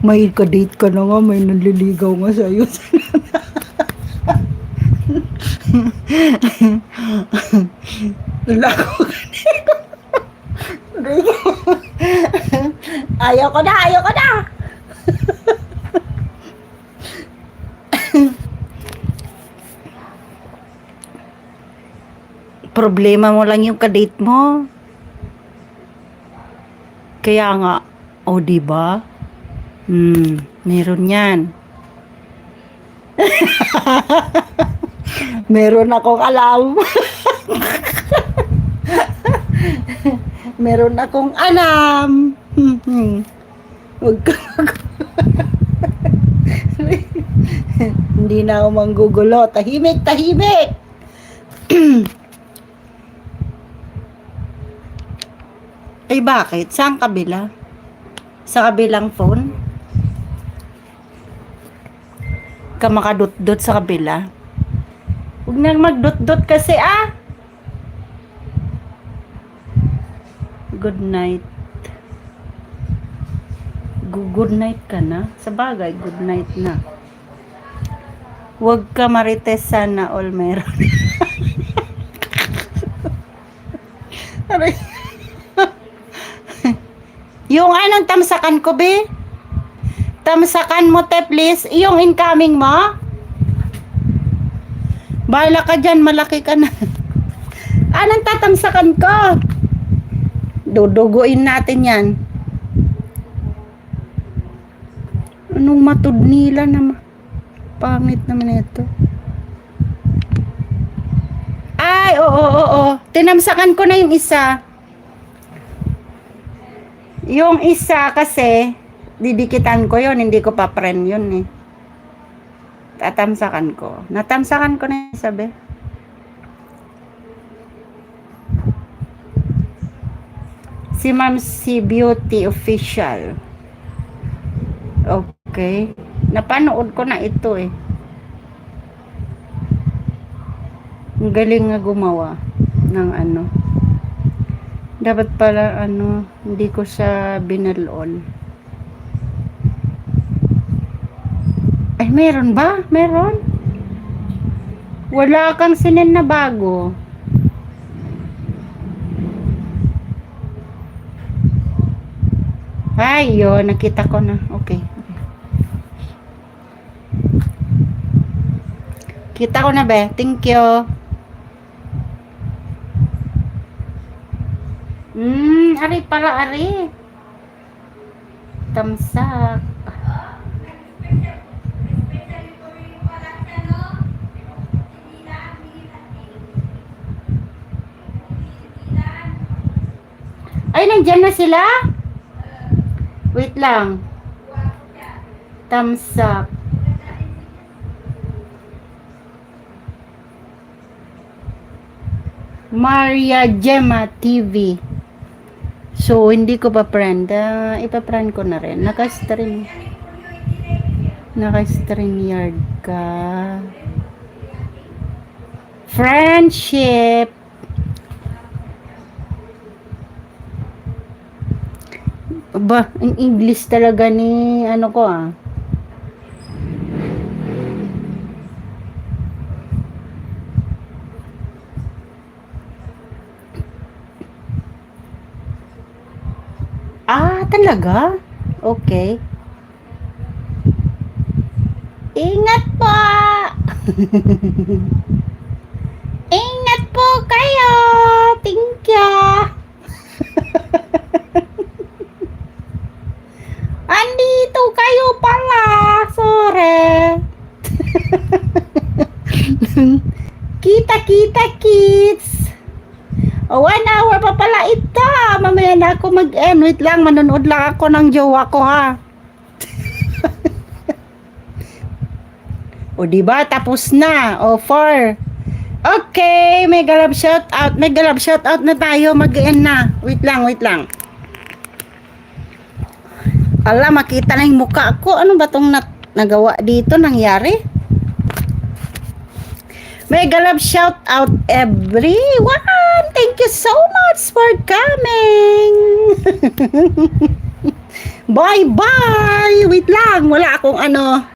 May ka-date ka na nga, may nanliligaw nga sa'yo. Lako ka. Ayaw ko na, ayaw ko na. Problema mo lang yung ka-date mo. Kaya nga, o diba? Meron yan. Meron akong alam. Meron akong alam. Huwag ka Hindi na ako manggugulo. Tahimik, tahimik. Ay bakit? Saan kabila? Sa kabilang phone? Ka makadot-dot sa kabila? Huwag nang magdot-dot kasi Good night. Good night ka na? Sa bagay, good night na. Huwag ka marites sana all meron. Yung anong tamsakan ko, be? Tamsakan mo, te, please. Yung incoming mo? Bahala ka dyan, malaki ka na. Anong tatamsakan ko? Duduguin natin yan. Anong matud nila naman? Pangit naman ito. Ay, oo. Tinamsakan ko na yung isa. Yung isa kasi, didikitan ko yon, hindi ko pa friend yun eh. Tatamsakan ko. Natamsakan ko na yung sabi. Si Ma'am si Beauty Official. Okay. Napanood ko na ito eh. Ang galing nga gumawa ng ano. Dapat pala hindi ko siya binalon. Ay, meron ba? Meron? Wala kang sinin na bago. Ay, yun. Nakita ko na. Okay. Kita ko na, be. Thank you. Ari pala, ari. Tamsak. Ay, nandyan na sila? Wait lang. Tamsak. Maria Gemma TV. So, hindi ko pa friend. Ipa-friend ko na rin. Naka-stream yard ka. Friendship. Ba, in English talaga ni ano ko talaga? Okay. Ingat po! Ingat po kayo! Thank you! Andito kayo pala! Sorry! Kita-kita kids! 1 hour pa pala ito. Mamaya na ako mag-end. Wait lang, manonood lang ako ng jowa ko O diba, tapos na. 4. Okay, mega love shout out. Mega love shout out na tayo. Mag-end na. Wait lang. Ala, makita na yung mukha ko. Ano ba tong nagawa dito? Nangyari? Mega love shout out everyone. Thank you so much for coming. Bye-bye! Wait lang, wala akong ano.